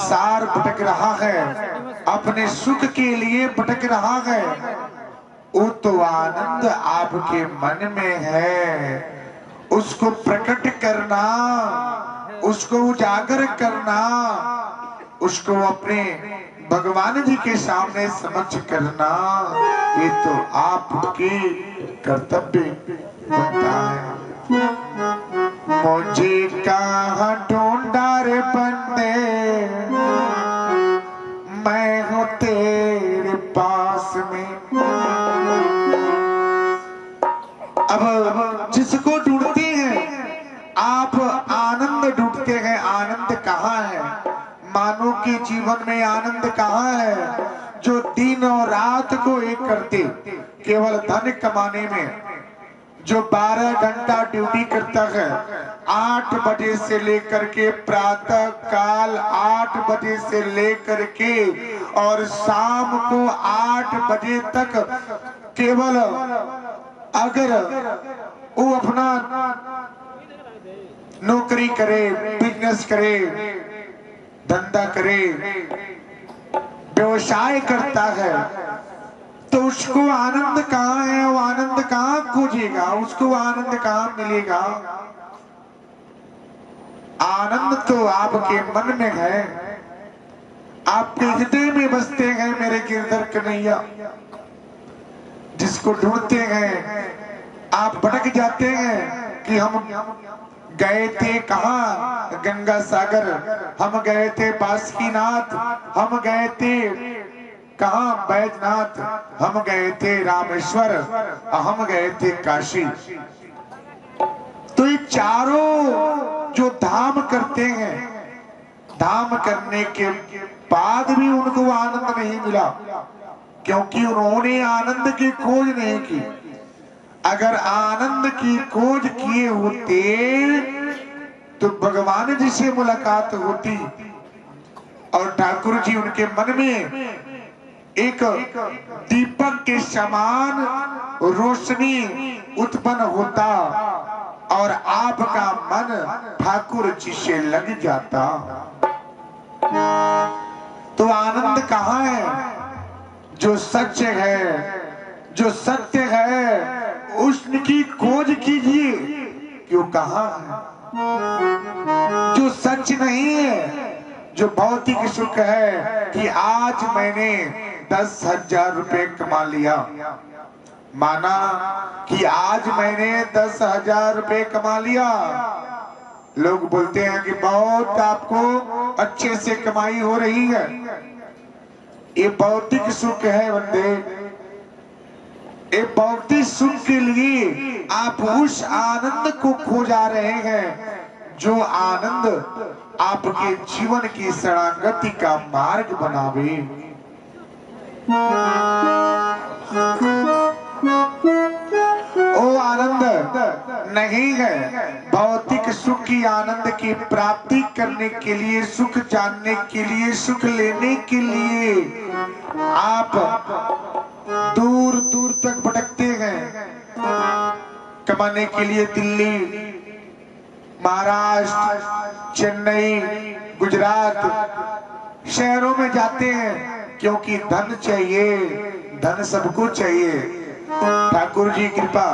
संसार भटक रहा है, अपने सुख के लिए भटक रहा है, वो तो आनंद आपके मन में है। उसको प्रकट करना, उसको उजागर करना, उसको अपने भगवान जी के सामने समक्ष करना, ये तो आपके कर्तव्य बनता है। मुझे कहाँ ढूंढा रे बंदे, मैं हूँ तेरे पास में। अब जिसको ढूंढते हैं आप, आनंद ढूंढते हैं, आनंद कहाँ है? मानव के जीवन में आनंद कहाँ है? जो दिन और रात को एक करते केवल धन कमाने में, जो 12 घंटा ड्यूटी करता है, 8 बजे से लेकर के प्रातः काल 8 बजे से लेकर के और शाम को 8 बजे तक, केवल अगर वो अपना नौकरी करे, बिजनेस करे, धंधा करे, व्यवसाय करता है, तो उसको आनंद कहाँ है? वो आनंद कहाँ खोजेगा? उसको आनंद कहाँ मिलेगा? आनंद तो आपके मन में है, आपके हृदय में बसते हैं मेरे गिरधर कन्हैया। जिसको ढूंढते हैं आप भटक जाते हैं कि हम गए थे कहाँ? गंगा सागर, हम गए थे बासुकीनाथ, हम गए थे कहाँ? बैजनाथ, हम गए थे रामेश्वर, हम गए थे काशी। तो ये चारों जो धाम करते हैं, धाम करने के बाद भी उनको आनंद नहीं मिला, क्योंकि उन्होंने आनंद की खोज नहीं की। अगर आनंद की खोज किए होते तो भगवान जी से मुलाकात होती और ठाकुर जी उनके मन में एक दीपक के समान रोशनी उत्पन्न होता और आपका मन ठाकुर जी से लग जाता। तो आनंद कहाँ है? जो सच है, जो सत्य है, उसकी खोज कीजिए कि वो कहाँ है। जो सच नहीं है, जो भौतिक सुख है कि आज मैंने 10,000 रुपए कमा लिया, माना कि आज मैंने 10,000 रुपए कमा लिया, लोग बोलते हैं कि बहुत आपको अच्छे से कमाई हो रही है। ये भौतिक सुख है बंदे, ये भौतिक सुख के लिए आप उस आनंद को खोजा रहे हैं जो आनंद आपके जीवन की शरणागति का मार्ग बनावे। वो आनंद नहीं है। भौतिक सुख की आनंद की प्राप्ति करने के लिए, सुख जानने के लिए, सुख लेने के लिए आप दूर दूर तक भटकते हैं। कमाने के लिए दिल्ली, महाराष्ट्र, चेन्नई, गुजरात शहरों में जाते हैं, क्योंकि धन चाहिए, धन सबको चाहिए। ठाकुर जी कृपा,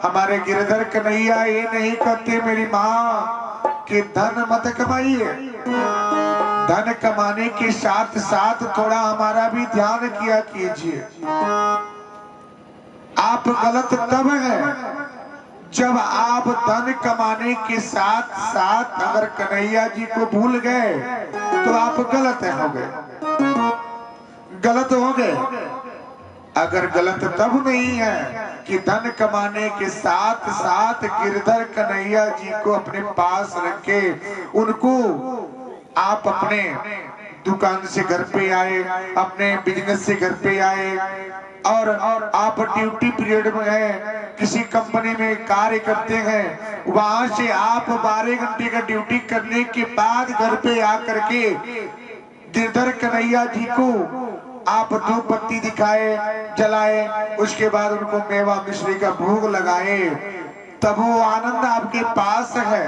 हमारे गिरधर कन्हैया ये नहीं कहते मेरी माँ कि धन मत कमाइए, धन कमाने के साथ साथ थोड़ा हमारा भी ध्यान किया कीजिए। आप गलत तब है जब आप धन कमाने के साथ साथ अगर कन्हैया जी को भूल गए तो आप गलत हो गए, गलत हो गए। अगर गलत तब नहीं है कि धन कमाने के साथ साथ गिरधर कन्हैया जी को अपने पास रखे, उनको आप अपने दुकान से घर पे आए, अपने बिजनेस से घर पे आए, और आप ड्यूटी पीरियड में हैं, किसी कंपनी में कार्य करते हैं, वहां से आप 12 घंटे का ड्यूटी करने के बाद घर पे आकर के गिरधर कन्हैया जी को आप धूप बत्ती दिखाए, जलाए, उसके बाद उनको मेवा मिश्री का भोग लगाए, तब वो आनंद आपके पास है।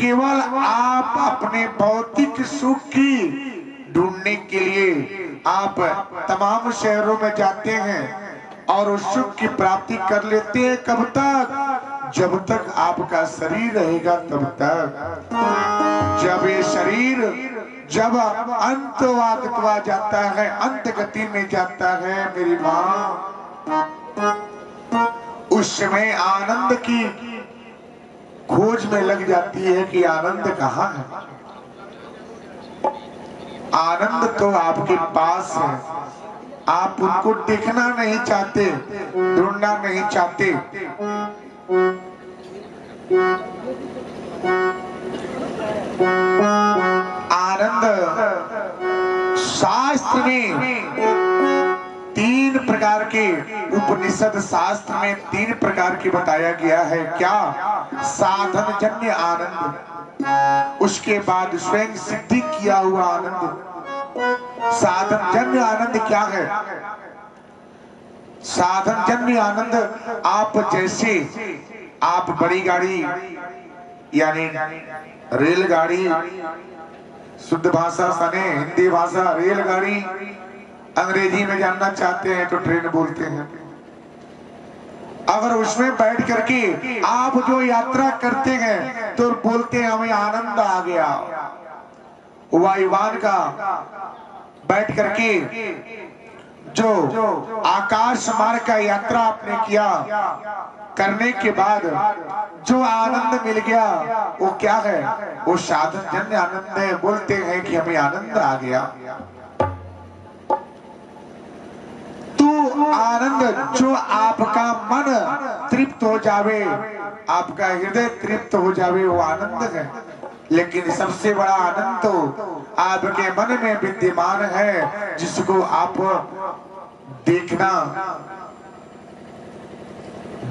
केवल आप अपने भौतिक सुख की ढूंढने के लिए आप तमाम शहरों में जाते हैं और उस सुख की प्राप्ति कर लेते हैं। कब तक? जब तक आपका शरीर रहेगा तब तक। जब ये शरीर जब अंतवागतवा जाता है, अंत गति में जाता है मेरी माँ, उस समय आनंद की खोज में लग जाती है कि आनंद कहाँ है। आनंद तो आपके पास है, आप उनको देखना नहीं चाहते, ढूंढना नहीं चाहते। आनंद शास्त्र में तीन प्रकार के, उपनिषद शास्त्र में तीन प्रकार के बताया गया है। क्या? साधन जन्य आनंद, उसके बाद स्वयं सिद्धि किया हुआ आनंद। साधन जन्य आनंद क्या है? साधन जन्य आनंद, आप जैसे आप बड़ी गाड़ी यानी रेलगाड़ी, शुद्ध भाषा सने हिंदी भाषा रेलगाड़ी, अंग्रेजी में जानना चाहते हैं तो ट्रेन बोलते हैं। अगर उसमें बैठ करके आप जो यात्रा करते हैं तो बोलते हैं हमें आनंद आ गया। वायुयान का बैठ करके जो आकाश मार्ग का यात्रा आपने किया, करने के बाद जो आनंद मिल गया वो क्या है? वो साधन जन्य आनंद है। बोलते हैं कि हमें आनंद आ गया। तो आनंद जो आपका मन तृप्त हो जावे, आपका हृदय तृप्त हो जावे, वो आनंद है। लेकिन सबसे बड़ा आनंद तो आपके मन में विद्यमान है, जिसको आप देखना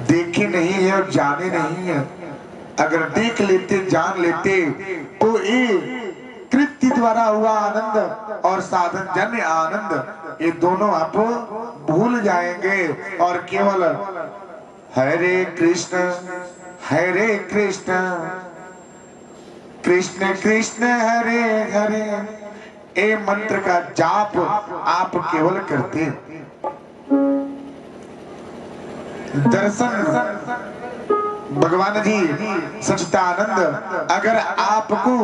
देखे नहीं है और जाने नहीं है। अगर देख लेते, जान लेते तो ये कृत्य द्वारा हुआ आनंद और साधन जन्य आनंद, ये दोनों आप भूल जाएंगे और केवल हरे कृष्ण कृष्ण कृष्ण हरे हरे ये मंत्र का जाप आप केवल करते। दर्शन भगवान जी सच्चिदानंद, अगर आपको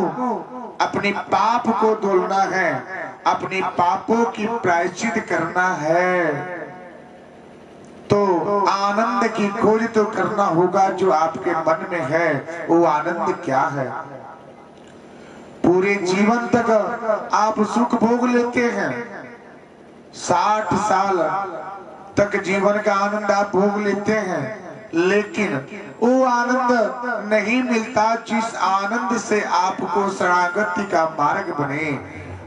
अपने पाप को धुलना है, अपने पापों की प्रायश्चित करना है, तो आनंद की खोज तो करना होगा। जो आपके मन में है वो आनंद क्या है? पूरे जीवन तक आप सुख भोग लेते हैं, 60 साल तक जीवन का आनंद आप भोग लेते हैं, लेकिन वो आनंद नहीं मिलता जिस आनंद से आपको शरणागति का मार्ग बने।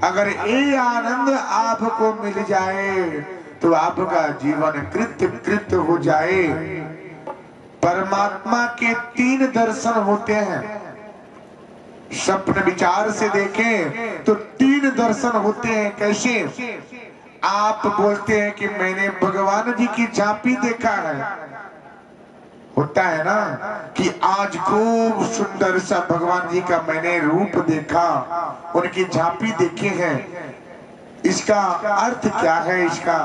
अगर ये आनंद आपको मिल जाए तो आपका जीवन कृत्य हो जाए। परमात्मा के 3 दर्शन होते हैं। स्वप्न विचार से देखें तो 3 दर्शन होते हैं। कैसे? आप बोलते हैं कि मैंने भगवान जी की झांपी देखा है, होता है ना कि आज खूब सुंदर सा भगवान जी का मैंने रूप देखा, उनकी झांपी देखे हैं। इसका अर्थ क्या है? इसका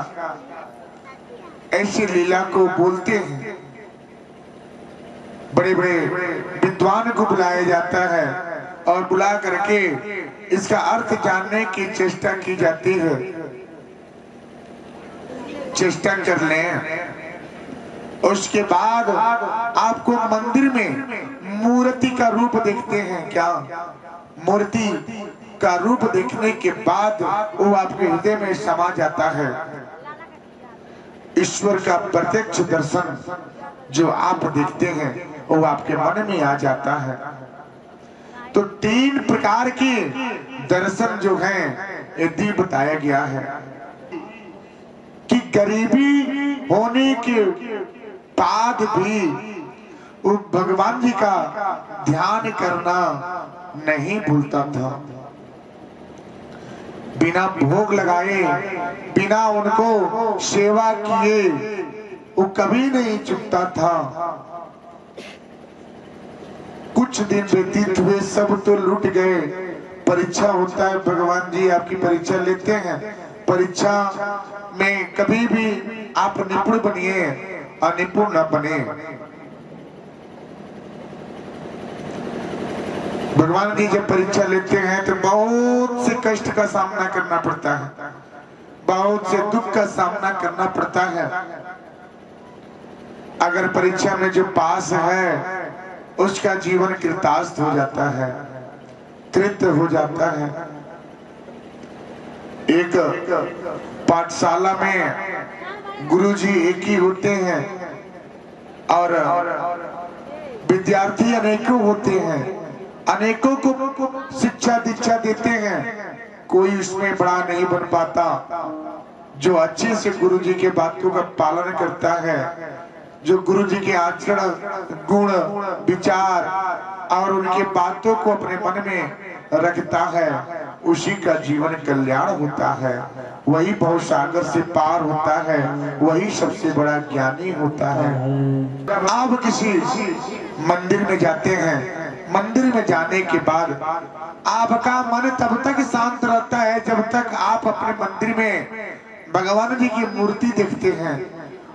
ऐसी लीला को बोलते हैं। बड़े बड़े विद्वान को बुलाया जाता है और बुला करके इसका अर्थ जानने की चेष्टा की जाती है। चेष्टा कर लें। उसके बाद आपको मंदिर में मूर्ति का रूप देखते हैं। क्या? मूर्ति का रूप देखने के बाद वो आपके हृदय में समा जाता है। ईश्वर का प्रत्यक्ष दर्शन जो आप देखते हैं वो आपके मन में आ जाता है। तो 3 प्रकार के दर्शन जो हैं यदि बताया गया है कि गरीबी होने के बाद भी वो भगवान जी का ध्यान करना नहीं भूलता था। बिना भोग लगाए, बिना उनको सेवा किए वो कभी नहीं चुकता था। कुछ दिन व्यतीत हुए, सब तो लुट गए। परीक्षा होता है, भगवान जी आपकी परीक्षा लेते हैं। परीक्षा में कभी भी आप निपुण बनिए, अनिपुण न बने। भगवान जी जब परीक्षा लेते हैं तो बहुत से कष्ट का सामना करना पड़ता है, बहुत से दुख का सामना करना पड़ता है। अगर परीक्षा में जो पास है उसका जीवन कृतार्थ हो जाता है, तृप्त हो जाता है। एक पाठशाला में गुरुजी एक ही होते हैं और विद्यार्थी अनेकों होते हैं, अनेकों को शिक्षा दीक्षा देते हैं। कोई उसमें बड़ा नहीं बन पाता। जो अच्छे से गुरुजी के बातों का पालन करता है, जो गुरुजी के आचरण, गुण, विचार और उनके बातों को अपने मन में रखता है, उसी का जीवन कल्याण होता है। वही भवसागर से पार होता है, वही सबसे बड़ा ज्ञानी होता है। आप किसी मंदिर में जाते हैं, मंदिर में जाने के बाद आपका मन तब तक शांत रहता है जब तक आप अपने मंदिर में भगवान जी की मूर्ति देखते हैं,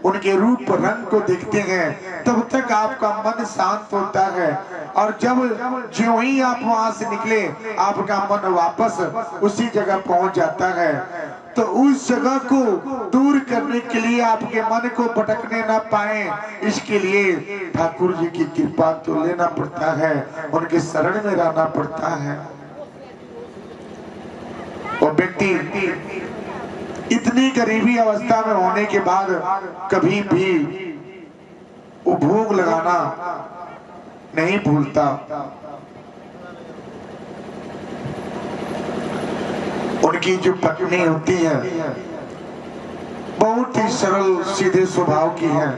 उनके रूप रंग को देखते हैं, तब तक आपका मन शांत होता है। और जब ज्यों ही आप वहां से निकले, आपका मन वापस उसी जगह पहुंच जाता है। तो उस जगह को दूर करने के लिए, आपके मन को भटकने ना पाए, इसके लिए ठाकुर जी की कृपा तो लेना पड़ता है, उनके शरण में रहना पड़ता है। और व्यक्ति इतनी गरीबी अवस्था में होने के बाद कभी भी वो भोग लगाना नहीं भूलता। उनकी जो पत्नी होती है बहुत ही सरल सीधे स्वभाव की है।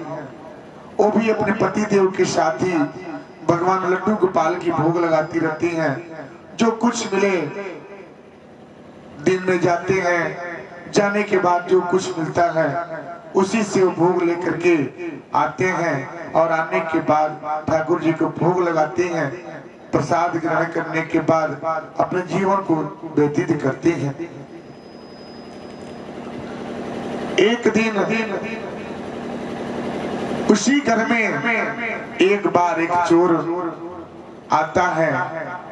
वो भी अपने पति देव के साथ ही भगवान लड्डू गोपाल की भोग लगाती रहती हैं। जो कुछ मिले दिन में जाते हैं, जाने के बाद जो कुछ मिलता है उसी से वो भोग लेकर के आते हैं और आने के बाद ठाकुर जी को भोग लगाते हैं। प्रसाद ग्रहण करने के बाद अपने जीवन को व्यतीत करते हैं। एक दिन उसी घर में एक बार एक चोर आता है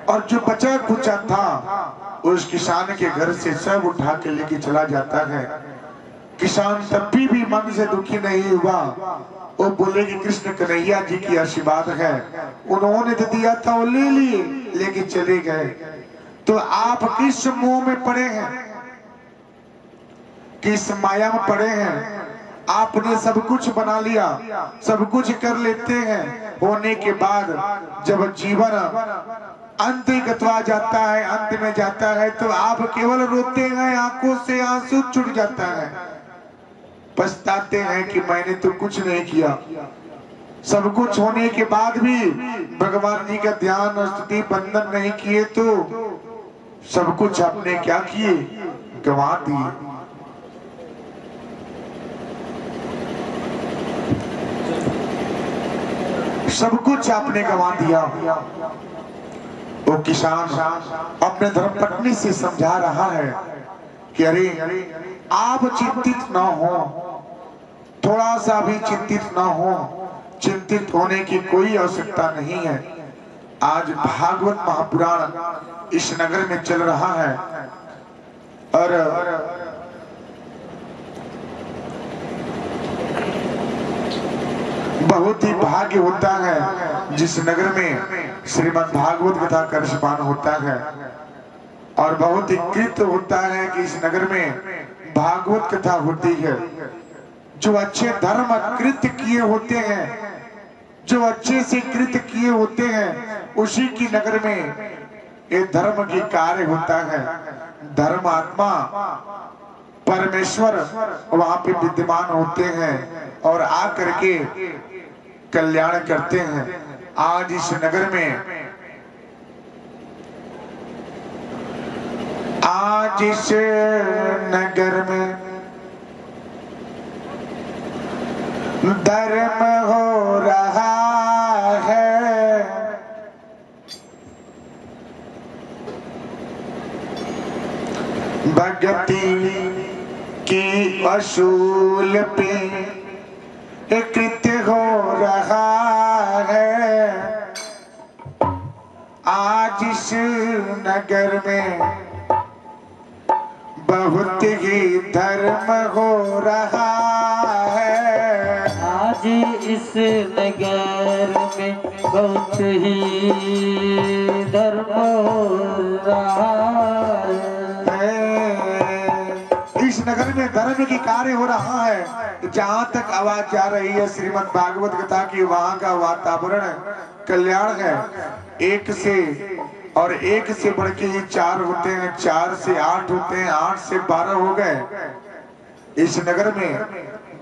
और जो बचा कुचा था उस किसान के घर से सब उठा के लेके चला जाता है। किसान तब भी मन से दुखी नहीं हुआ। वो बोले कि कृष्ण कन्हैया जी की आशीर्वाद है, उन्होंने तो दिया था, वो ले लिए, लेके चले गए। तो आप किस मोह में पड़े हैं, किस माया में पड़े हैं? आपने सब कुछ बना लिया, सब कुछ कर लेते हैं, होने के बाद जब जीवन अंत गतवा जाता है, अंत में जाता है, तो आप केवल रोते हैं, आंखों से आंसू छूट जाता है, पछताते हैं कि मैंने तो कुछ नहीं किया। सब कुछ होने के बाद भी भगवान जी का ध्यान और स्तुति बंदन नहीं किए तो सब कुछ आपने क्या किए, गंवा दिए। सब कुछ आपने गंवा दिया। वो किसान अपने धर्मपत्नी से समझा रहा है कि अरे आप चिंतित ना हो, थोड़ा सा भी चिंतित ना हो, चिंतित होने की कोई आवश्यकता नहीं है। आज भागवत महापुराण इस नगर में चल रहा है और बहुत ही भाग्य होता है जिस नगर में श्रीमद् भागवत कथा का रसपान होता है, और बहुत ही कृत होता है कि इस नगर में भागवत कथा होती है। जो अच्छे धर्म कृत किए होते हैं, जो अच्छे से कृत किए होते हैं, उसी की नगर में ये धर्म की कार्य होता है। धर्म आत्मा परमेश्वर वहां पे विद्यमान होते हैं और आकर के कल्याण करते हैं। आज इस नगर में, आज इस नगर में धर्म हो रहा है, भक्ति की असूल पे कृत्य हो रहा है। आज इस नगर में बहुत ही धर्म हो रहा है। आज इस नगर में बहुत ही धर्म हो रहा है। इस नगर में धर्म की कार्य हो रहा है। जहाँ तक आवाज जा रही है श्रीमद् भागवत कथा की, वहाँ का वातावरण कल्याण है। एक से और एक से बढ़ के ही 4 होते हैं, 4 से 8 होते हैं, 8 से 12 हो गए। इस नगर में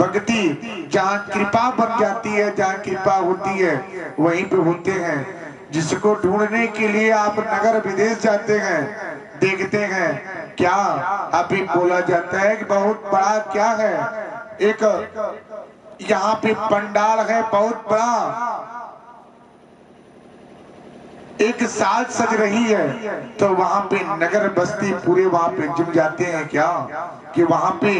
भक्ति जहाँ कृपा बन जाती है, जहाँ कृपा होती है, वहीं पे होते हैं। जिसको ढूंढने के लिए आप नगर विदेश जाते हैं, देखते हैं क्या अभी बोला जाता है कि बहुत बड़ा क्या है, एक यहाँ पे पंडाल है बहुत बड़ा, एक साज सज रही है, तो वहां पे नगर बस्ती पूरे वहां पे जम जाते हैं क्या कि वहां पे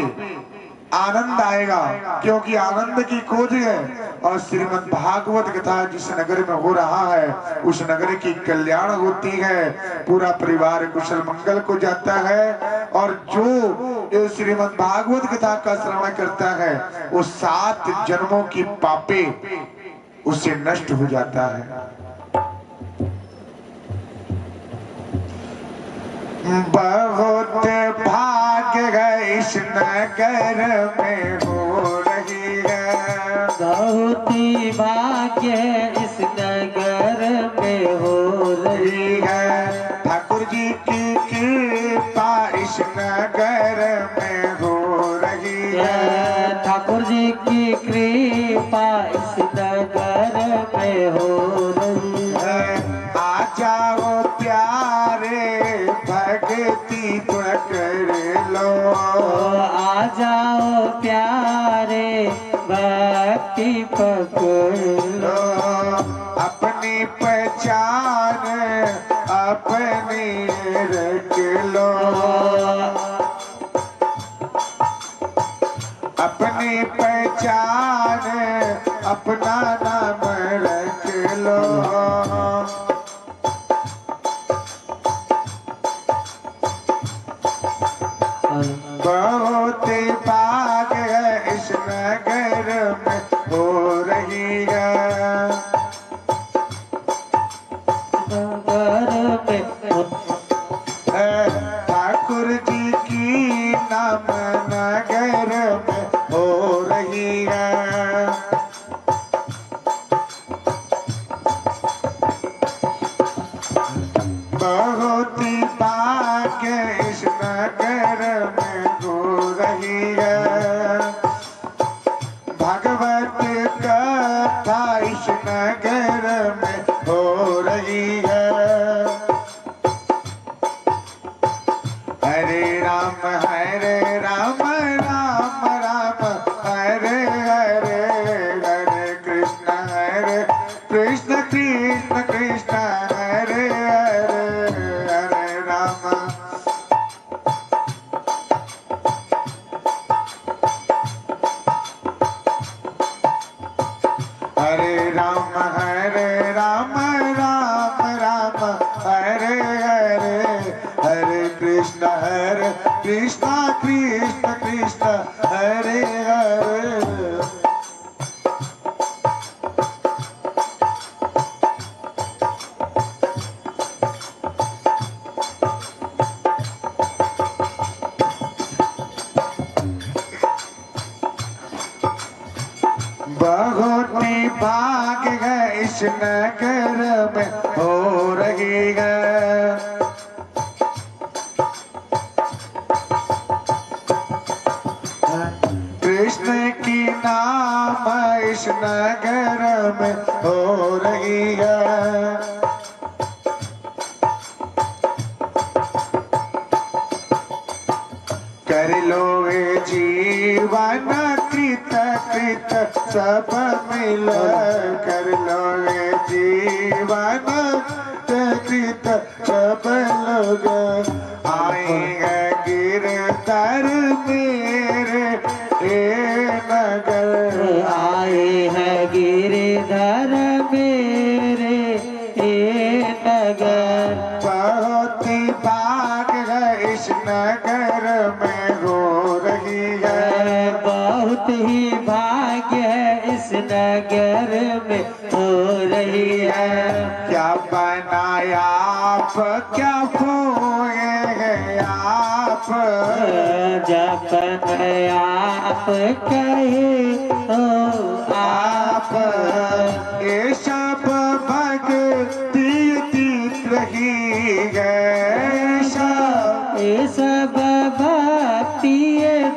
आनंद आएगा, क्योंकि आनंद की खोज है। और श्रीमद् भागवत कथा जिस नगर में हो रहा है, उस नगर की कल्याण होती है, पूरा परिवार कुशल मंगल को जाता है। और जो श्रीमद् भागवत कथा का श्रवण करता है, वो 7 जन्मों की पापे उससे नष्ट हो जाता है। बहुत भाग्य है इस नगर में हो रही है। बहुत ही भाग्य इस नगर में हो रही है। ठाकुर जी की कृपा इस नगर में हो रही है। ठाकुर जी की कृपा इस नगर में हो रही है। आ जाओ प्यारे भक्ति पकड़ लो, आ जाओ प्यारे भक्ति पकड़ लो। अपनी पहचान अपनी रख लो, अपनी पहचान अपना नाम रख लो। बहुत भाग है इस नगर में हो रही है। ठाकुर जी की नाम नगर में हो रही है। बहुत भाग्य इस नगर में हो रही है। भगवत कथा इस नगर में हो रही है। हरे राम राम राम हरे हरे, हरे कृष्ण कृष्ण कृष्ण हरे हरे, हरे राम। हरे राम राम राम हरे हरे, हरे कृष्ण कृष्ण कृष्ण हरे हरे। बहुत ही भाग है इस नगर में हो रही है। कृष्ण की नाम इस नगर में हो रही है। कर लो ये जीवन कृत कृत सब मिल, कर लो ये जीवन कृत सब लोग आएंगे गिरधर मेरे नगर। आए हैं गिरधर मेरे नगर। बहुत ही भाग है इस नगर में हो रही है। बहुत ही भाग्य है इस नगर में हो रही है। क्या बनाया आप, क्या खोए हैं आप। जब आप कहे तो आप। ये सब भक्ति दिख रही है। ये सब भक्ति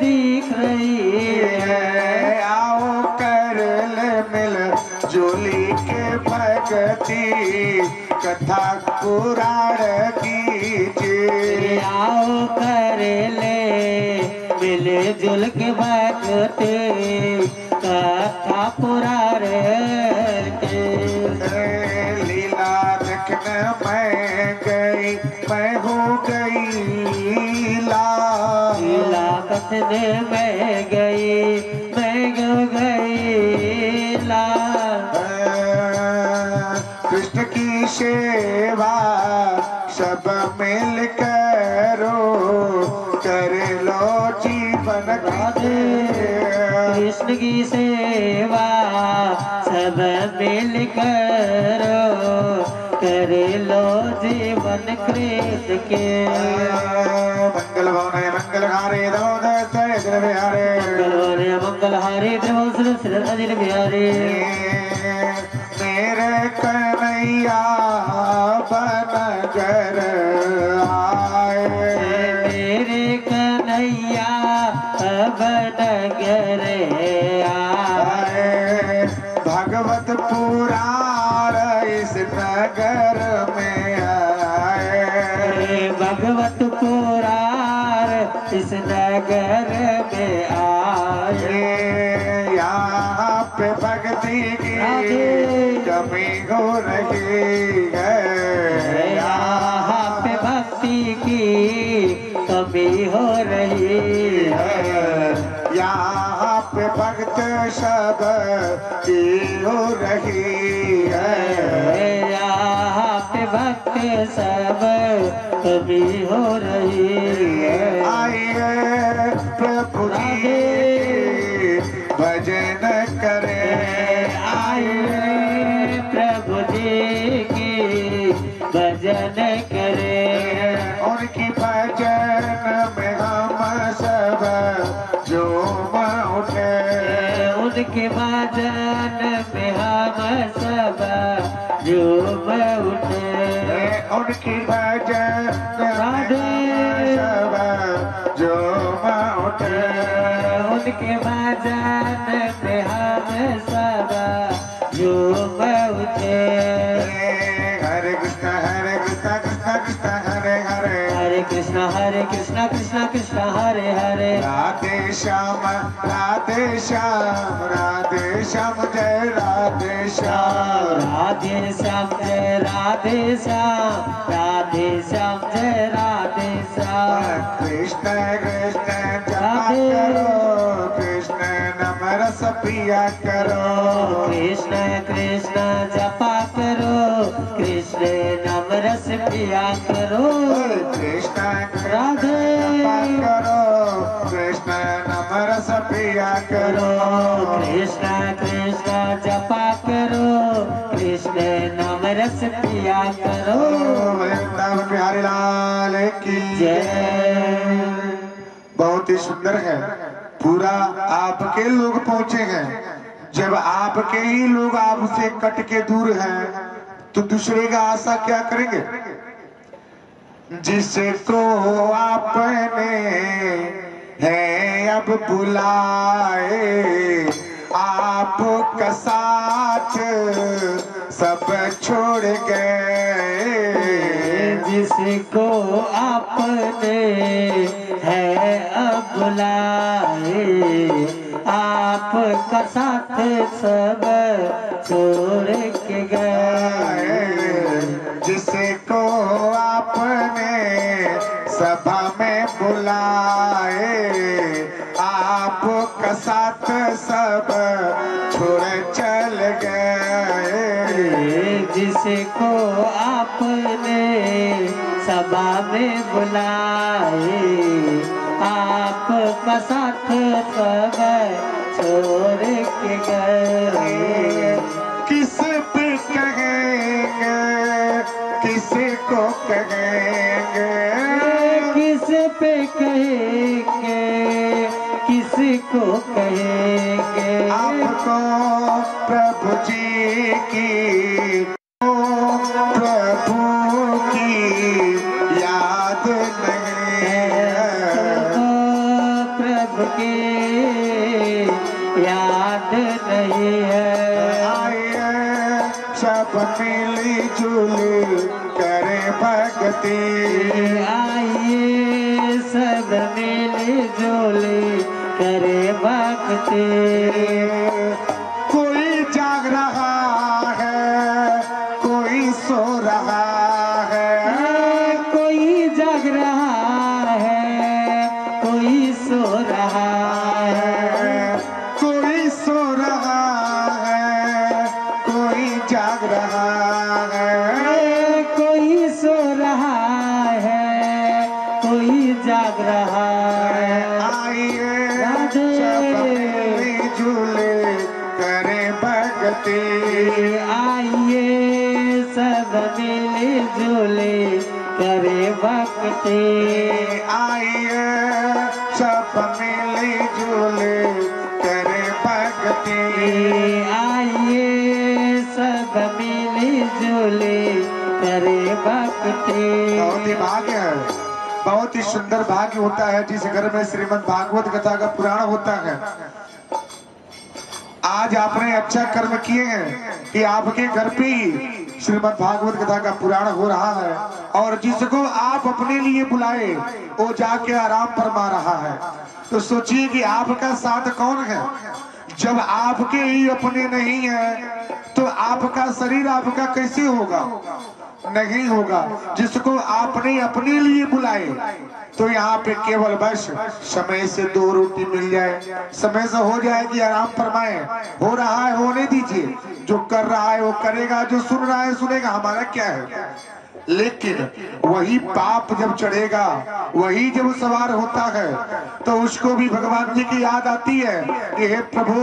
दिख रही है। आओ कर ले मिल जुली के भक्ति कथा पुराण कीजिए। आओ कर ले मिले जुल के भक्ति कथा पुराण के। लीला देखने मैं गई, मैं हो गई लीला कथने में गई, मैं हो गई कृष्ण की सेवा सब मिल करो, कर लो जीवन कृष्ण की सेवा सब मिल करो, कर लो जीवन कृत के। मंगल भवन मंगल हारे दामोदर बिहारे। मंगल हारे दामोदर अजिर बिहारी। मेरे कन्हैया बनगर आए। मेरे कन्हैया बनगर आए। भगवत पुराण इस नगर में आए। भगवत पुराण इस नगर में आए। यहाँ पे भक्ति की कमी हो रही है। यहाँ पे भक्ति की कमी हो रही है। यहाँ पे भक्त सब की हो रही है। यहाँ पे भक्त सब कमी हो रही है। आइए प्रभु जी भजन करें। आइए प्रभु जी की भजन करें। उनकी भजन में हम सब झूम उठे। उनके भजन में हम सब झूम उठे। उनकी भजन में सब झूम उठे। उनके भजन में हम सब झूम उठे। हरे कृष्ण कृष्ण कृष्ण हरे हरे। हरे कृष्ण कृष्ण कृष्ण हरे हरे। राधे श्याम राधे श्याम राधे श्याम जय राधे श्याम। राधे श्याम जय राधे श्याम राधे श्याम जय राधे श्याम। कृष्ण कृष्ण जपा करो, कृष्ण नाम रस पिया करो। कृष्ण कृष्ण जपा करो, कृष्ण नाम रस पिया करो। कृष्ण राधे जपा करो, कृष्ण नाम रस पिया करो। कृष्ण कृष्ण जपा करो, कृष्ण नाम रस पिया करो। वृंदावन बिहारी लाल की जय। बहुत ही सुंदर है। पूरा आपके लोग पहुंचे हैं। जब आपके ही लोग आपसे कट के दूर हैं तो दूसरे का आशा क्या करेंगे। जिसको आपने है अब बुलाए, आपका साथ सब छोड़ गए। जिसको आपने है अब बुलाए, आपका साथ सब छोड़ के गए। जिसको आपने सभा में बुलाए, साथ सब छोड़ चल गए। जिसको आपने सभा में बुलाए, आपका साथ सब छोड़ के गए। किस पे कहेंगे, किसी को कहेंगे, किस पे कहेंगे, किसी को कहेंगे। आपको प्रभु जी की, प्रभु की याद नहीं है। प्रभु की याद नहीं है। आइए सब मिली जुली करे भक्ति। आइए सब मिली जुली करे भक्ति। कोई जाग रहा है, कोई सो रहा है, कोई जाग रहा है, कोई सो रहा है। कोई सो रहा है, कोई जाग रहा है, कोई सो रहा है, कोई जाग रहा है। आइए सब मिली जुली करे भक्ति। आइए सब मिली जुली करे भक्ति। आइए सब मिली जुली करे भक्ति। आइए सब मिली जुली करे भक्ति। बहुत ही भाग्य है, बहुत ही सुंदर भाग्य होता है जिस घर में श्रीमद् भागवत कथा का पुराण होता है। आज आपने अच्छा कर्म किए हैं कि आपके घर पे ही श्रीमद् भागवत कथा का पुराण हो रहा है, और जिसको आप अपने लिए बुलाए वो जाके आराम फरमा रहा है। तो सोचिए कि आपका साथ कौन है। जब आपके ही अपने नहीं है तो आपका शरीर आपका कैसे होगा, नहीं होगा। जिसको आपने अपने लिए बुलाए तो यहाँ पे केवल बस समय से 2 रोटी मिल जाए, समय से हो जाएगी, आराम फरमाए। हो रहा है होने दीजिए, जो कर रहा है वो करेगा, जो सुन रहा है सुनेगा, हमारा क्या है। लेकिन वही पाप जब चढ़ेगा, वही जब सवार होता है तो उसको भी भगवान जी की याद आती है कि हे प्रभु,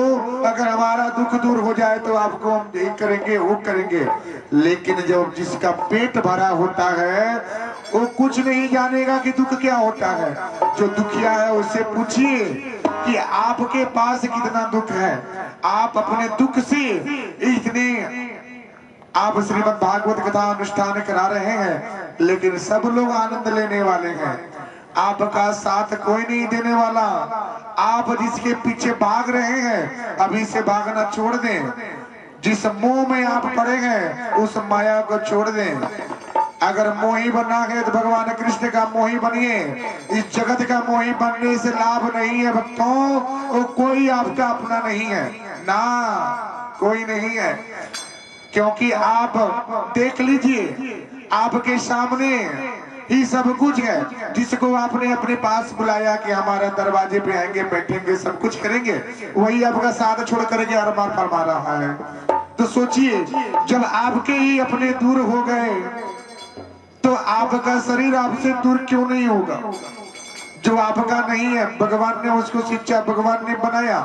अगर हमारा दुख दूर हो जाए तो आपको हम ये करेंगे वो करेंगे। लेकिन जब जिसका पेट भरा होता है वो कुछ नहीं जानेगा कि दुख क्या होता है। जो दुखिया है उससे पूछिए कि आपके पास कितना दुख है। आप अपने दुख से इतने आप श्रीमद् भागवत कथा अनुष्ठान करा रहे हैं, लेकिन सब लोग आनंद लेने वाले हैं, आपका साथ कोई नहीं देने वाला। आप जिसके पीछे भाग रहे हैं अभी से भागना छोड़ दें। जिस मोह में आप पड़े हैं उस माया को छोड़ दें। अगर मोही बनना है तो भगवान कृष्ण का मोही बनिए। इस जगत का मोही बनने से लाभ नहीं है भक्तों, वो कोई आपका अपना नहीं है ना, कोई नहीं है। क्योंकि आप देख लीजिए आपके सामने ही सब कुछ है। जिसको आपने अपने पास बुलाया कि हमारे दरवाजे पे आएंगे, बैठेंगे, सब कुछ करेंगे, वही आपका साथ छोड़ करके अरमान फरमा रहा है। तो सोचिए जब आपके ही अपने दूर हो गए तो आपका शरीर आपसे दूर क्यों नहीं होगा। जो आपका नहीं है भगवान ने उसको शिक्षा भगवान ने बनाया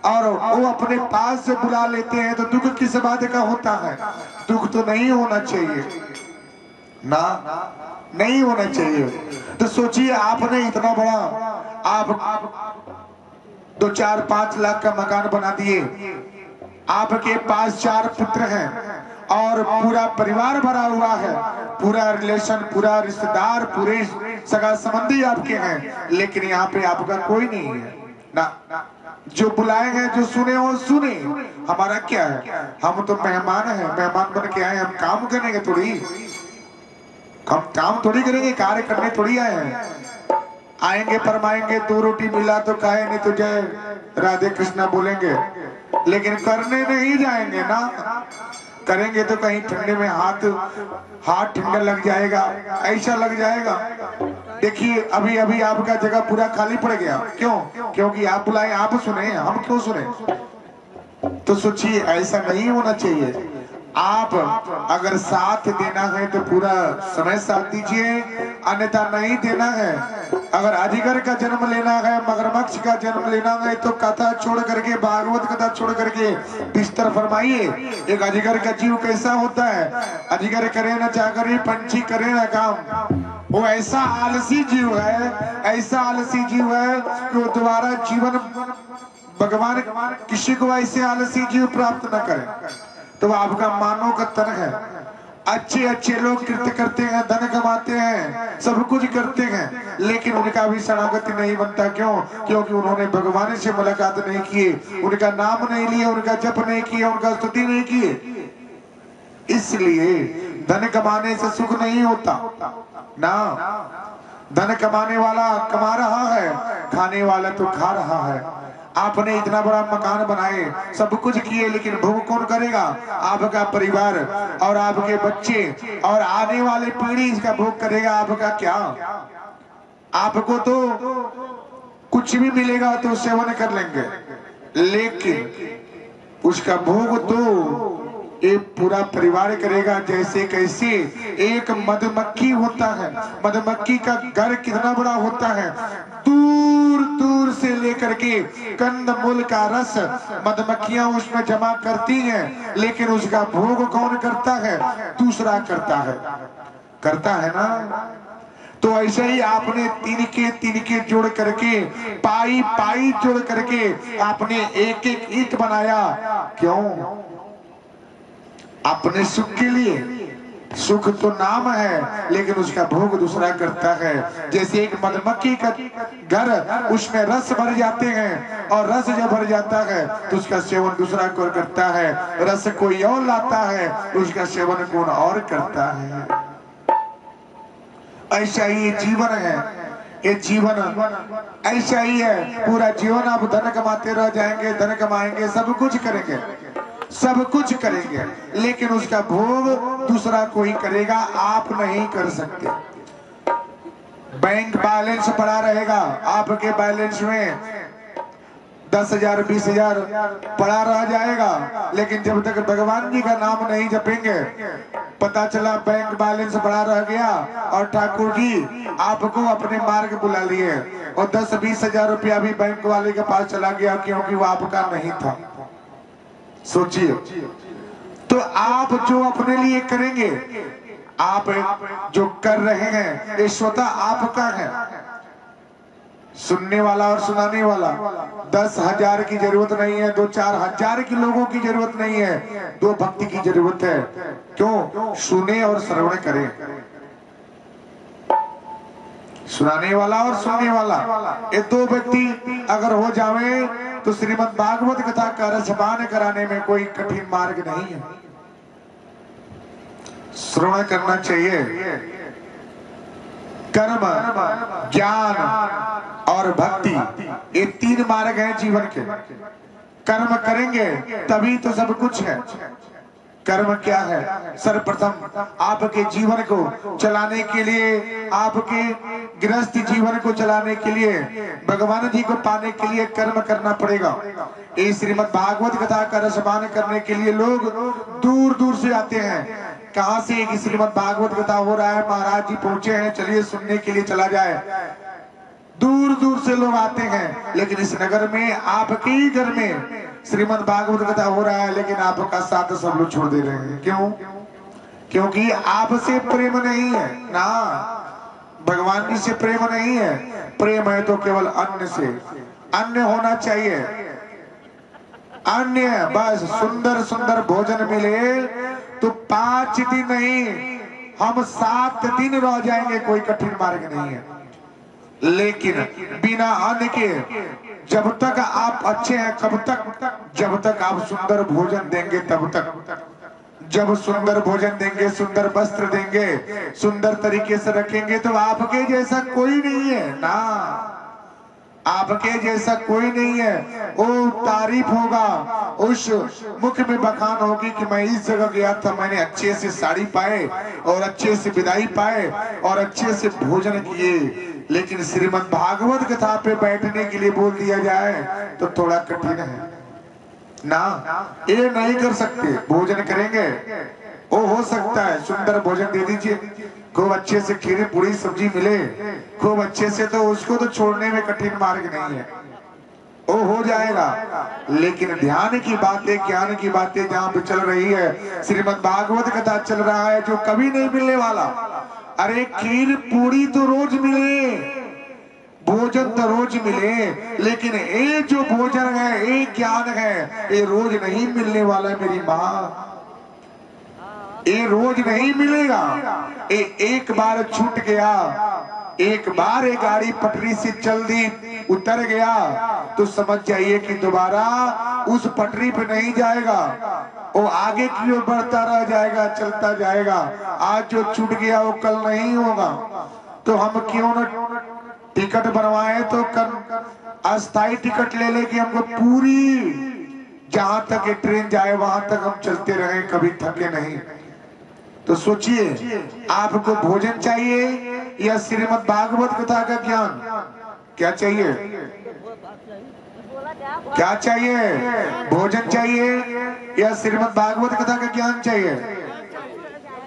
और वो अपने पास से बुला लेते हैं तो दुख किस बात का होता है। दुख तो नहीं होना चाहिए ना, नहीं होना चाहिए। तो सोचिए आपने इतना बड़ा आप 2, 4, 5 लाख का मकान बना दिए, आपके पास 4 पुत्र हैं और पूरा परिवार भरा हुआ है, पूरा रिलेशन, पूरा रिश्तेदार, पूरे सगा संबंधी आपके हैं, लेकिन यहाँ पे आपका कोई नहीं है ना। जो बुलाए हैं, जो सुने वो सुने, हमारा क्या है। हम तो मेहमान हैं, मेहमान बन के आए, हम काम करेंगे थोड़ी, हम काम थोड़ी करेंगे, कार्य करने थोड़ी आए हैं। आएंगे फरमाएंगे 2 रोटी मिला तो खाए, नहीं तो जय राधे कृष्णा बोलेंगे, लेकिन करने नहीं जाएंगे ना। करेंगे तो कहीं ठंडे में हाथ ठंडा लग जाएगा, ऐसा लग जाएगा। देखिए अभी अभी आपका जगह पूरा खाली पड़ गया, क्यों? क्योंकि आप बुलाए, आप सुने, हम क्यों सुने? तो सोचिए ऐसा नहीं होना चाहिए। आप अगर साथ देना है तो पूरा समय साथ दीजिए, अन्यथा नहीं देना है। अगर अजगर का जन्म लेना है, मगरमच्छ का जन्म लेना है तो कथा छोड़ करके, भागवत कथा छोड़ करके बिस्तर फरमाइए। एक अजगर का जीव कैसा होता है? अजगर करे ना चाकरी, पंछी करे ना काम। वो ऐसा आलसी जीव है, ऐसा आलसी जीव है कि वो दोबारा जीवन भगवान किसी को ऐसे आलसी जीव प्राप्त न करे। तो आपका मानव का तन है। अच्छे अच्छे लोग कृत्य करते हैं, धन कमाते हैं, सब कुछ करते हैं, लेकिन उनका भी शरणागति नहीं बनता। क्यों? क्योंकि उन्होंने भगवान से मुलाकात नहीं की, उनका नाम नहीं लिया, उनका जप नहीं किया, उनका स्तुति नहीं किए। इसलिए धन कमाने से सुख नहीं होता ना। धन कमाने वाला कमा रहा है, खाने वाला तो खा रहा है। आपने इतना बड़ा मकान बनाए, सब कुछ किए, लेकिन भोग कौन करेगा? आपका परिवार और आपके बच्चे और आने वाले पीढ़ी इसका भोग करेगा। आपका क्या? आपको तो कुछ भी मिलेगा तो सेवन कर लेंगे, लेकिन उसका भोग तो एक पूरा परिवार करेगा। जैसे कैसे एक मधुमक्खी होता है, मधुमक्खी का घर कितना बड़ा होता है, दूर दूर से लेकर के कंदमूल का रस मधुमक्खियां उसमें जमा करती हैं, लेकिन उसका भोग कौन करता है? दूसरा करता है ना। तो ऐसे ही आपने तिनके जोड़ करके, पाई पाई जोड़ करके आपने एक एक ईंट बनाया। क्यों? अपने सुख के लिए। सुख तो नाम है, लेकिन उसका भोग दूसरा करता है। जैसे एक मधुमक्खी का घर, उसमें रस भर जाते हैं, और रस जब भर जाता है तो उसका सेवन दूसरा कौन करता है? रस कोई और लाता है, उसका सेवन कौन और करता है। ऐसा ही जीवन है, ये जीवन ऐसा ही है। पूरा जीवन आप धन कमाते रह जाएंगे, धन कमाएंगे, सब कुछ करेंगे, सब कुछ करेंगे, लेकिन उसका भोग दूसरा कोई करेगा, आप नहीं कर सकते। बैंक बैलेंस पड़ा रहेगा, आपके बैलेंस में 10,000 20,000 पड़ा रह जाएगा, लेकिन जब तक भगवान जी का नाम नहीं जपेंगे, पता चला बैंक बैलेंस पड़ा रह गया और ठाकुर जी आपको अपने मार्ग बुला लिए और 10-20 हजार रुपया भी बैंक वाले के पास चला गया, क्योंकि वो आपका नहीं था। सोचिए, तो आप जो अपने लिए करेंगे, आप जो कर रहे हैं, ये स्वतः आपका है। सुनने वाला और सुनाने वाला 10,000 की जरूरत नहीं है, 2-4 हजार की लोगों की जरूरत नहीं है, 2 भक्ति की जरूरत है। क्यों? सुने और श्रवण करें। सुनाने वाला और सुनने वाला, ये 2 व्यक्ति अगर हो जावे तो श्रीमद् भागवत कथा का रसपान कराने में कोई कठिन मार्ग नहीं है। श्रवण करना चाहिए। कर्म, ज्ञान और भक्ति, ये 3 मार्ग हैं जीवन के। कर्म करेंगे तभी तो सब कुछ है। कर्म क्या है? सर्वप्रथम आपके जीवन को चलाने के लिए, आपके गृहस्थ जीवन को चलाने के लिए, भगवान जी को पाने के लिए कर्म करना पड़ेगा। ये श्रीमद् भागवत कथा का रसपान करने के लिए लोग दूर दूर से आते हैं। कहां से? एक श्रीमद् भागवत कथा हो रहा है, महाराज जी पहुंचे हैं, चलिए सुनने के लिए चला जाए। दूर दूर से लोग आते हैं, लेकिन इस नगर में, आपके ही घर में श्रीमद् भागवत कथा हो रहा है, लेकिन आपका साथ सब लोग छोड़ दे रहे हैं। क्यों? क्योंकि आपसे प्रेम नहीं है ना, भगवान जी से प्रेम नहीं है। प्रेम है तो केवल अन्न से, अन्न होना चाहिए, अन्न। बस सुंदर सुंदर भोजन मिले तो 5 दिन नहीं, हम 7 दिन रह जाएंगे, कोई कठिन मार्ग नहीं है। लेकिन बिना अन्न के जब तक आप अच्छे हैं, कब तक? जब तक आप सुंदर भोजन देंगे तब तक। जब सुंदर भोजन देंगे, सुंदर वस्त्र देंगे, सुंदर तरीके से रखेंगे, तो आपके जैसा कोई नहीं है ना, आपके जैसा कोई नहीं है। वो तारीफ होगा, उस मुख में बखान होगी कि मैं इस जगह गया था, मैंने अच्छे से साड़ी पाए और अच्छे से विदाई पाए और अच्छे से भोजन किए। लेकिन श्रीमद् भागवत कथा पे बैठने के लिए बोल दिया जाए तो थोड़ा कठिन है ना। ये नहीं कर सकते। भोजन करेंगे वो हो सकता है, सुंदर भोजन दे दीजिए, खूब अच्छे से खीर पूरी सब्जी मिले खूब अच्छे से, तो उसको तो छोड़ने में कठिन मार्ग नहीं है, वो हो जाएगा। लेकिन ध्यान की बातें, ज्ञान की बातें जहाँ पे चल रही है, श्रीमद् भागवत कथा चल रहा है, जो कभी नहीं मिलने वाला। अरे खीर पूरी तो रोज मिले, भोजन तो रोज मिले, लेकिन ये जो भोजन है, ये ज्ञान है, ये रोज नहीं मिलने वाला है मेरी माँ, ये रोज नहीं मिलेगा। ये एक बार छूट गया, एक बार ये गाड़ी पटरी से चल दी, उतर गया, तो समझ जाइए कि दोबारा उस पटरी पे नहीं जाएगा, वो आगे की ओर बढ़ता रह जाएगा, चलता जाएगा। आज जो छूट गया वो कल नहीं होगा। तो हम क्यों न टिकट बनवाए, तो अस्थाई टिकट ले लेके हमको पूरी जहां तक ये ट्रेन जाए वहां तक हम चलते रहे, कभी थके नहीं। तो सोचिए, आपको भोजन चाहिए या श्रीमद् भागवत कथा का ज्ञान? क्या चाहिए? क्या चाहिए? भोजन चाहिए या श्रीमद् भागवत कथा का ज्ञान चाहिए?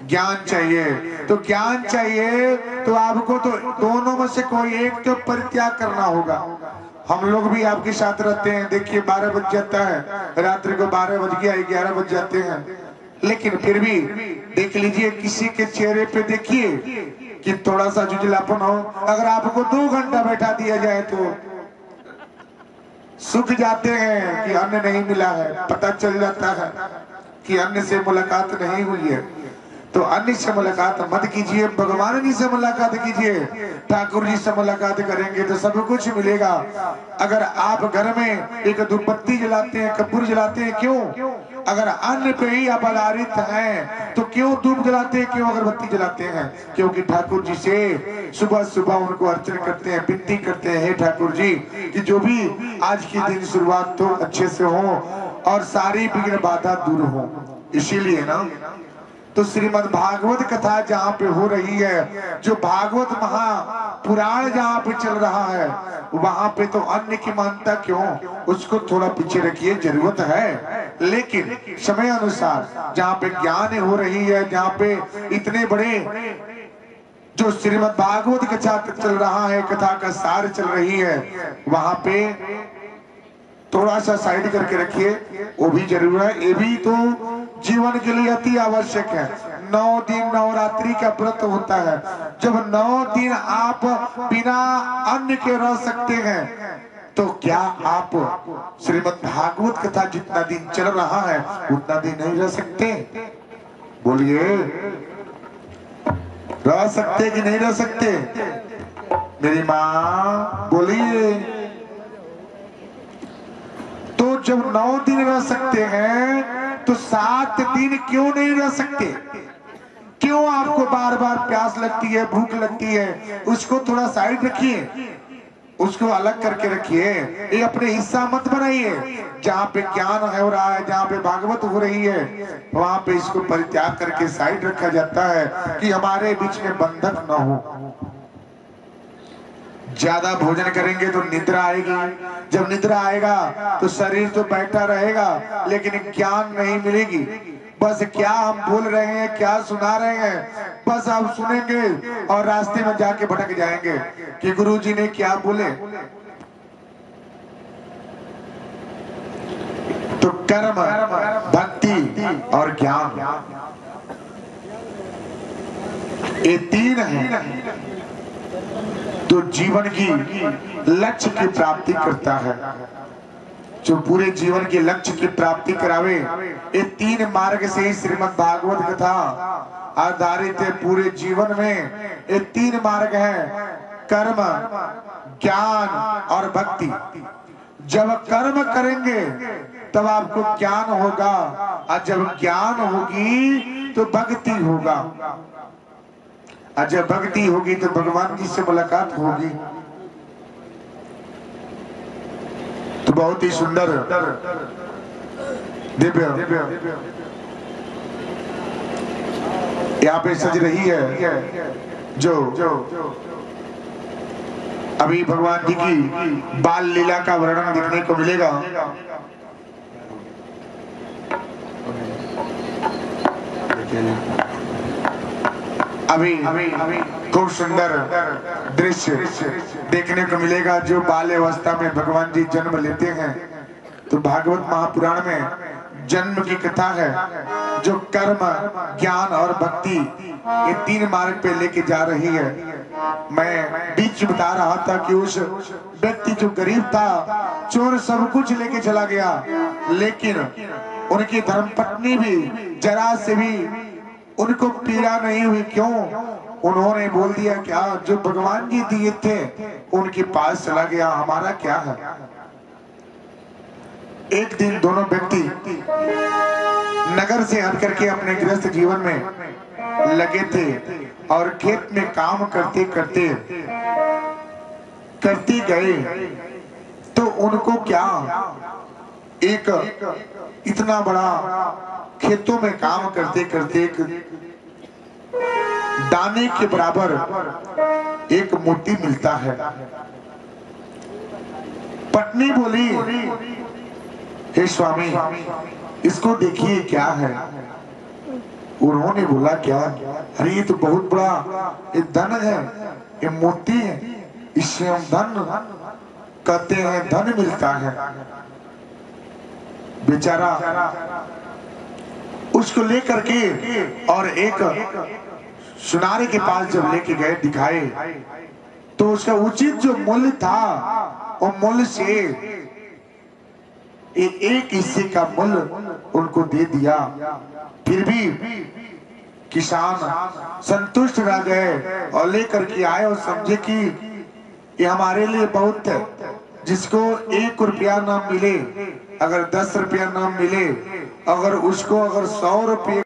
ज्ञान चाहिए। तो ज्ञान चाहिए तो आपको तो दोनों में से कोई एक तो परित्याग करना होगा। हम लोग भी आपके साथ रहते हैं, देखिए 12 बज जाता है, रात्रि को 12 बज गया, 11 बज जाते हैं, लेकिन फिर भी देख लीजिए, किसी के चेहरे पे देखिए कि थोड़ा सा जुझलापन हो। अगर आपको 2 घंटा बैठा दिया जाए तो सूख जाते हैं कि अन्न नहीं मिला है, पता चल जाता है कि अन्न से मुलाकात नहीं हुई है। तो अन्य से मुलाकात मत कीजिए, भगवान जी से मुलाकात कीजिए, ठाकुर जी से मुलाकात करेंगे तो सब कुछ मिलेगा। अगर आप घर में एक धूपबत्ती जलाते हैं, कपूर जलाते हैं, क्यों? अगर अन्न पे ही आप आधारित हैं तो क्यों धूप जलाते हैं, क्यों अगरबत्ती जलाते हैं? क्योंकि ठाकुर जी से सुबह सुबह उनको अर्चन करते हैं, विनती करते हैं, हे ठाकुर जी कि जो भी आज की दिन शुरुआत तो अच्छे से हो और सारी विघ्न बाधा दूर हो। इसीलिए ना, तो श्रीमद् भागवत कथा जहाँ पे हो रही है, जो भागवत महापुराण जहाँ पे चल रहा है, वहां पे तो अन्य की मानता क्यों, उसको थोड़ा पीछे रखिए, जरूरत है, लेकिन समय अनुसार जहाँ पे ज्ञान हो रही है, जहाँ पे इतने बड़े जो श्रीमद् भागवत कथा चल रहा है, कथा का सार चल रही है, वहां पे थोड़ा सा साइड करके रखिए, वो भी जरूर है। ये भी तो जीवन के लिए अति आवश्यक है। 9 दिन नवरात्रि का व्रत होता है। जब 9 दिन आप बिना अन्न के रह सकते हैं, तो क्या आप श्रीमद् भागवत कथा जितना दिन चल रहा है उतना दिन नहीं रह सकते? बोलिए, रह सकते कि नहीं रह सकते? मेरी माँ बोलिए। तो जब 9 दिन रह सकते हैं तो 7 दिन क्यों नहीं रह सकते? क्यों आपको बार बार प्यास लगती है, भूख लगती है? उसको थोड़ा साइड रखिए, उसको अलग करके रखिए, ये अपने हिस्सा मत बनाइए। जहाँ पे ज्ञान हो रहा है, जहाँ पे भागवत हो रही है, वहां पे इसको परित्याग करके साइड रखा जाता है कि हमारे बीच में बंधक न हो। ज्यादा भोजन करेंगे तो निद्रा आएगी, जब निद्रा आएगा तो शरीर तो बैठा रहेगा, लेकिन ज्ञान नहीं मिलेगी। बस क्या हम बोल रहे हैं, क्या सुना रहे हैं, बस आप सुनेंगे और रास्ते में जाके भटक जाएंगे कि गुरुजी ने क्या बोले। तो कर्म, भक्ति और ज्ञान, ये 3 है तो जीवन की लक्ष्य की प्राप्ति करता है। जो पूरे जीवन के लक्ष्य की प्राप्ति करावे, ये 3 मार्ग से ही श्रीमद् भागवत कथा आधारित है। पूरे जीवन में ये 3 मार्ग हैं, कर्म, ज्ञान और भक्ति। जब कर्म करेंगे तब आपको ज्ञान होगा, और जब ज्ञान होगी तो भक्ति होगा, और जब भक्ति होगी तो भगवान जी से मुलाकात होगी। तो बहुत ही सुंदर दिव्य यहाँ पे सज रही है जो अभी भगवान जी की बाल लीला का वर्णन देखने को मिलेगा। अभी खूब सुंदर दृश्य देखने को मिलेगा। जो बाल अवस्था में भगवान जी जन्म लेते हैं, तो भागवत महापुराण में जन्म की कथा है, जो कर्म, ज्ञान और भक्ति ये 3 मार्ग पे लेके जा रही है। मैं बीच बता रहा था कि उस व्यक्ति जो गरीब था, चोर सब कुछ लेके चला गया, लेकिन उनकी धर्मपत्नी भी जरा से भी उनको पीड़ा नहीं हुई। क्यों? उन्होंने बोल दिया क्या जो भगवान जी दिए थे उनके पास चला गया, हमारा क्या है। एक दिन दोनों व्यक्ति नगर से हट करके अपने गृहस्थ जीवन में लगे थे और खेत में काम करते करते गए, तो उनको क्या एक इतना बड़ा खेतों में काम करते करते एक दाने के बराबर एक मोती मिलता है। पत्नी बोली, हे स्वामी इसको देखिए क्या है। उन्होंने बोला क्या? अरे ये तो बहुत बड़ा ये धन है, ये मोती है, इससे हम धन कहते हैं, धन मिलता है। बेचारा उसको लेकर के और एक सुनारे के पास जब लेके गए दिखाए, तो उसका उचित जो मूल्य था वो मूल्य से एक हिस्से का मूल्य उनको दे दिया। फिर भी किसान संतुष्ट रह गए और लेकर के आए और समझे कि ये हमारे लिए बहुत है। जिसको 1 रुपया ना मिले, अगर 10 रुपया ना मिले, अगर उसको 100 रुपये